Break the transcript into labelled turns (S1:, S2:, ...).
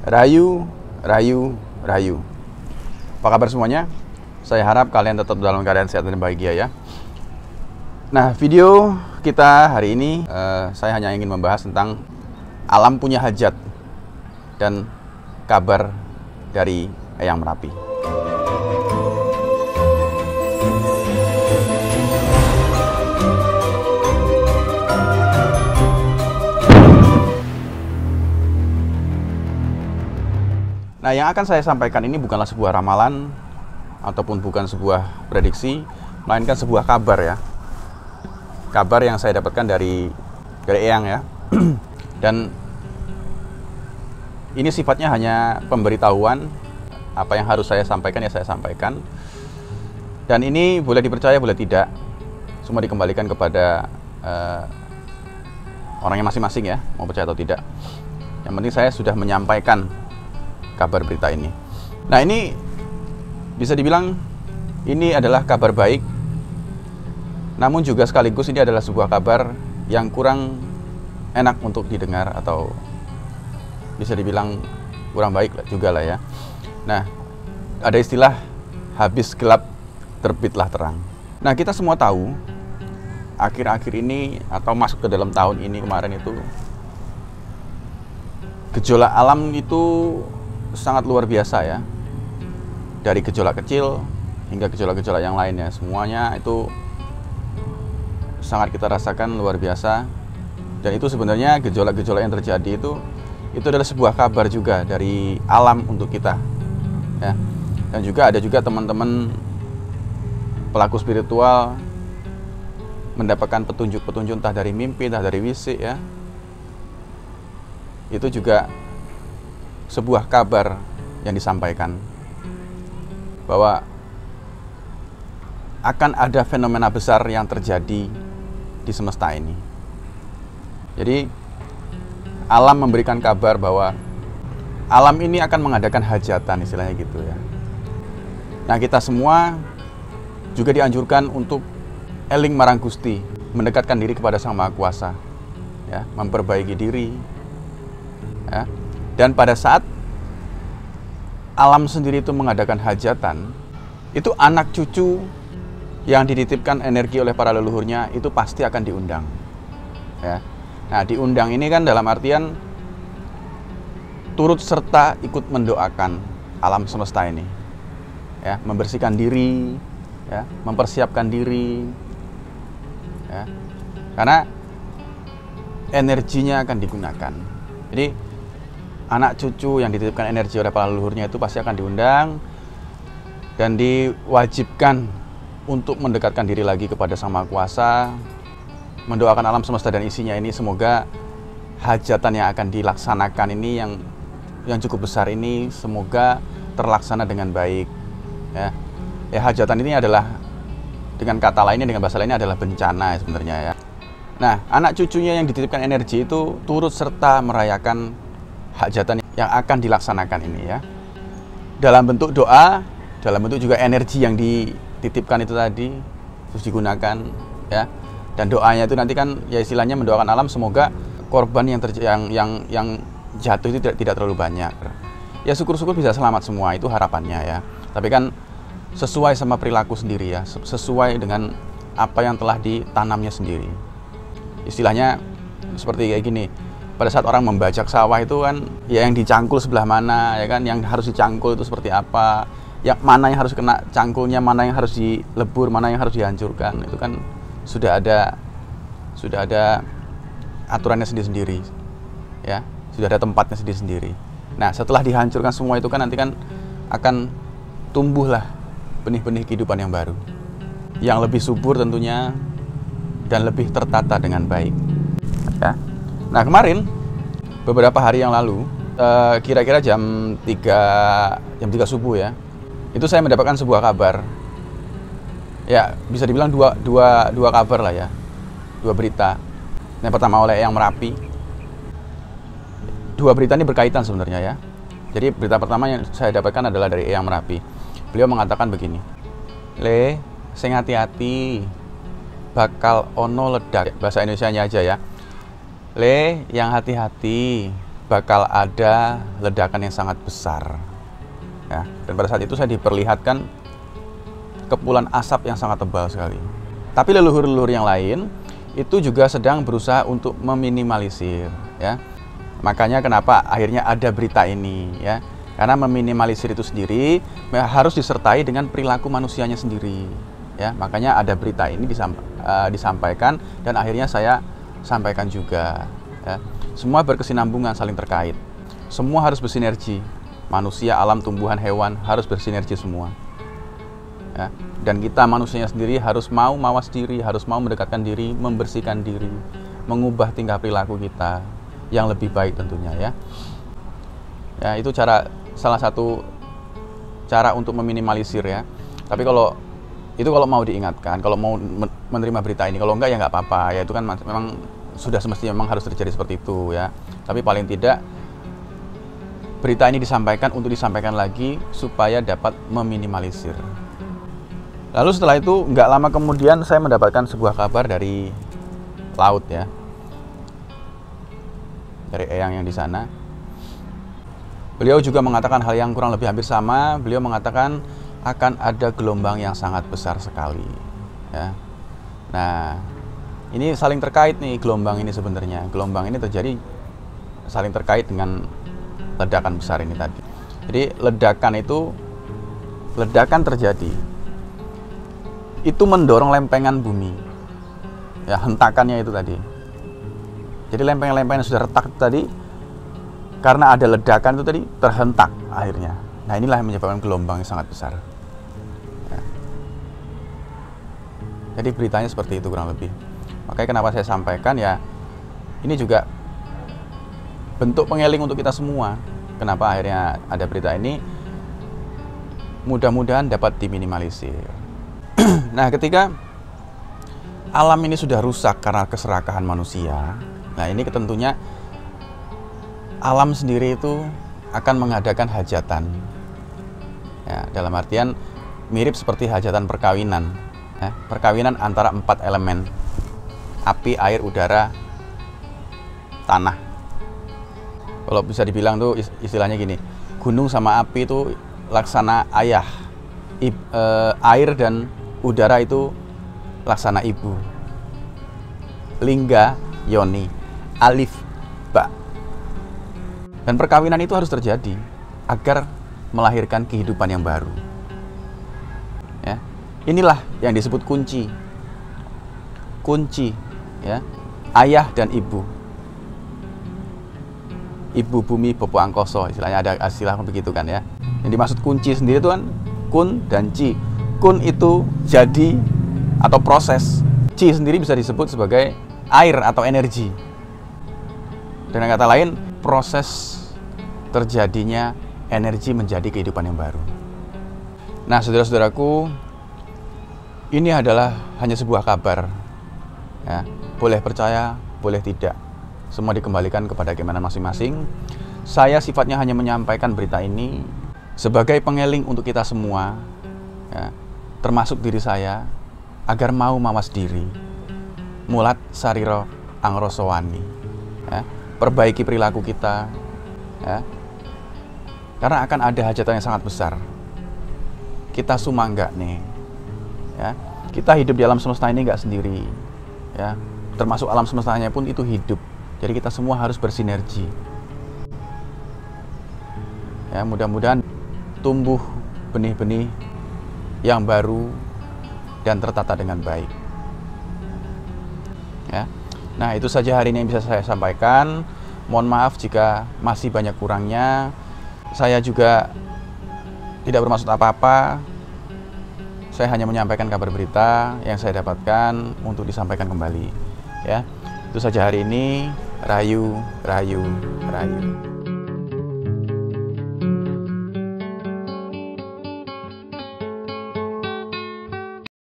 S1: Rahayu, rahayu, rahayu. Apa kabar semuanya? Saya harap kalian tetap dalam keadaan sehat dan bahagia ya. Nah, video kita hari ini saya hanya ingin membahas tentang alam punya hajat dan kabar dari Eyang Merapi. Nah, yang akan saya sampaikan ini bukanlah sebuah ramalan ataupun bukan sebuah prediksi, melainkan sebuah kabar ya. Kabar yang saya dapatkan dari Eyang ya. Dan ini sifatnya hanya pemberitahuan, apa yang harus saya sampaikan ya saya sampaikan. Dan ini boleh dipercaya boleh tidak, semua dikembalikan kepada orangnya masing-masing ya, mau percaya atau tidak. Yang penting saya sudah menyampaikan kabar berita ini. Nah, ini bisa dibilang ini adalah kabar baik, namun juga sekaligus ini adalah sebuah kabar yang kurang enak untuk didengar, atau bisa dibilang kurang baik juga lah ya. Nah, ada istilah habis gelap terbitlah terang. Nah, kita semua tahu akhir-akhir ini atau masuk ke dalam tahun ini kemarin itu gejolak alam itu sangat luar biasa ya. Dari gejolak kecil hingga gejolak-gejolak yang lainnya, semuanya itu sangat kita rasakan luar biasa. Dan itu sebenarnya gejolak-gejolak yang terjadi itu adalah sebuah kabar juga dari alam untuk kita ya. Dan juga ada juga teman-teman pelaku spiritual mendapatkan petunjuk-petunjuk entah dari mimpi, entah dari wisik ya. Itu juga sebuah kabar yang disampaikan bahwa akan ada fenomena besar yang terjadi di semesta ini. Jadi alam memberikan kabar bahwa alam ini akan mengadakan hajatan, istilahnya gitu ya. Nah, kita semua juga dianjurkan untuk eling marang Gusti, mendekatkan diri kepada Sang Maha Kuasa ya, memperbaiki diri ya. Dan pada saat alam sendiri itu mengadakan hajatan, itu anak cucu yang dititipkan energi oleh para leluhurnya itu pasti akan diundang ya. Nah, diundang ini kan dalam artian turut serta ikut mendoakan alam semesta ini ya, membersihkan diri ya, mempersiapkan diri ya, karena energinya akan digunakan. Jadi anak cucu yang dititipkan energi oleh para leluhurnya itu pasti akan diundang dan diwajibkan untuk mendekatkan diri lagi kepada Sang Maha Kuasa, mendoakan alam semesta dan isinya ini semoga hajatan yang akan dilaksanakan ini yang cukup besar ini semoga terlaksana dengan baik ya. Ya, hajatan ini adalah dengan kata lainnya, dengan bahasa lainnya adalah bencana sebenarnya ya. Nah, anak cucunya yang dititipkan energi itu turut serta merayakan hajatan yang akan dilaksanakan ini ya, dalam bentuk doa, dalam bentuk juga energi yang dititipkan itu tadi terus digunakan ya. Dan doanya itu nanti kan ya istilahnya mendoakan alam semoga korban yang jatuh itu tidak terlalu banyak ya, syukur-syukur bisa selamat semua, itu harapannya ya. Tapi kan sesuai sama perilaku sendiri ya, sesuai dengan apa yang telah ditanamnya sendiri. Istilahnya seperti kayak gini, pada saat orang membajak sawah itu kan ya yang dicangkul sebelah mana ya kan, yang harus dicangkul itu seperti apa, yang mana yang harus kena cangkulnya, mana yang harus dilebur, mana yang harus dihancurkan, itu kan sudah ada aturannya sendiri-sendiri ya, sudah ada tempatnya sendiri-sendiri. Nah, setelah dihancurkan semua itu kan nanti kan akan tumbuhlah benih-benih kehidupan yang baru, yang lebih subur tentunya dan lebih tertata dengan baik ya. Nah, kemarin beberapa hari yang lalu kira-kira jam 3 subuh ya, itu saya mendapatkan sebuah kabar ya, bisa dibilang dua kabar lah ya, dua berita. Yang pertama oleh Eyang Merapi. Dua berita ini berkaitan sebenarnya ya. Jadi berita pertama yang saya dapatkan adalah dari Eyang Merapi. Beliau mengatakan begini, "Le, sing hati-hati. bakal ono ledak. Bahasa Indonesianya aja ya. Le, yang hati-hati, bakal ada ledakan yang sangat besar. Ya, dan pada saat itu saya diperlihatkan kepulan asap yang sangat tebal sekali. Tapi leluhur-leluhur yang lain itu juga sedang berusaha untuk meminimalisir, ya. Makanya kenapa akhirnya ada berita ini, ya. Karena meminimalisir itu sendiri harus disertai dengan perilaku manusianya sendiri, ya. Makanya ada berita ini disampaikan dan akhirnya saya sampaikan juga, ya. Semua berkesinambungan, saling terkait. Semua harus bersinergi. Manusia, alam, tumbuhan, hewan harus bersinergi semua. Ya. Dan kita manusianya sendiri harus mau mawas diri, harus mau mendekatkan diri, membersihkan diri, mengubah tingkah perilaku kita yang lebih baik tentunya, ya. Ya, itu salah satu cara untuk meminimalisir, ya. Tapi kalau mau diingatkan, kalau mau menerima berita ini, kalau enggak ya nggak apa-apa, ya itu kan memang sudah semestinya memang harus terjadi seperti itu, ya. Tapi paling tidak berita ini disampaikan untuk disampaikan lagi supaya dapat meminimalisir. Lalu setelah itu nggak lama kemudian saya mendapatkan sebuah kabar dari laut, ya, dari Eyang yang di sana. Beliau juga mengatakan hal yang kurang lebih hampir sama. Beliau mengatakan akan ada gelombang yang sangat besar sekali, ya. Nah, ini saling terkait nih gelombang ini sebenarnya. Gelombang ini terjadi saling terkait dengan ledakan besar ini tadi. Jadi ledakan terjadi. Itu mendorong lempengan bumi. Ya, hentakannya itu tadi. Jadi lempengan-lempengan yang sudah retak tadi karena ada ledakan itu tadi terhentak akhirnya. Nah, inilah yang menyebabkan gelombang yang sangat besar. Ya. Jadi beritanya seperti itu kurang lebih. Makanya kenapa saya sampaikan, ya, ini juga bentuk pengeling untuk kita semua. Kenapa akhirnya ada berita ini? Mudah-mudahan dapat diminimalisir. Nah, ketika alam ini sudah rusak karena keserakahan manusia, nah ini tentunya alam sendiri itu akan mengadakan hajatan. Ya, dalam artian mirip seperti hajatan perkawinan. Ya, perkawinan antara 4 elemen: api, air, udara, tanah. Kalau bisa dibilang tuh istilahnya gini, gunung sama api itu laksana ayah, air dan udara itu laksana ibu. Lingga, yoni, alif, ba. Dan perkawinan itu harus terjadi agar melahirkan kehidupan yang baru. Ya. Inilah yang disebut kunci. Kunci, ya. Ayah dan ibu. Ibu bumi, Bopo angkoso, istilahnya ada istilah begitu kan, ya. Yang dimaksud kunci sendiri itu kan kun dan ci. Kun itu jadi atau proses. Ci sendiri bisa disebut sebagai air atau energi. Dengan kata lain, proses terjadinya energi menjadi kehidupan yang baru. Nah, saudara-saudaraku, ini adalah hanya sebuah kabar. Ya, boleh percaya, boleh tidak. Semua dikembalikan kepada keimanan masing-masing. Saya sifatnya hanya menyampaikan berita ini sebagai pengeling untuk kita semua, ya, termasuk diri saya, agar mau mawas diri. Mulat sariro angrosowani, ya, perbaiki perilaku kita, ya, karena akan ada hajatan yang sangat besar. Kita sumangga nih, ya, kita hidup di alam semesta ini nggak sendiri, ya, termasuk alam semestanya pun itu hidup. Jadi kita semua harus bersinergi. Ya, mudah-mudahan tumbuh benih-benih yang baru dan tertata dengan baik. Ya. Nah, itu saja hari ini yang bisa saya sampaikan. Mohon maaf jika masih banyak kurangnya. Saya juga tidak bermaksud apa-apa. Saya hanya menyampaikan kabar berita yang saya dapatkan untuk disampaikan kembali. Ya. Itu saja hari ini. Rahayu, rahayu, rahayu.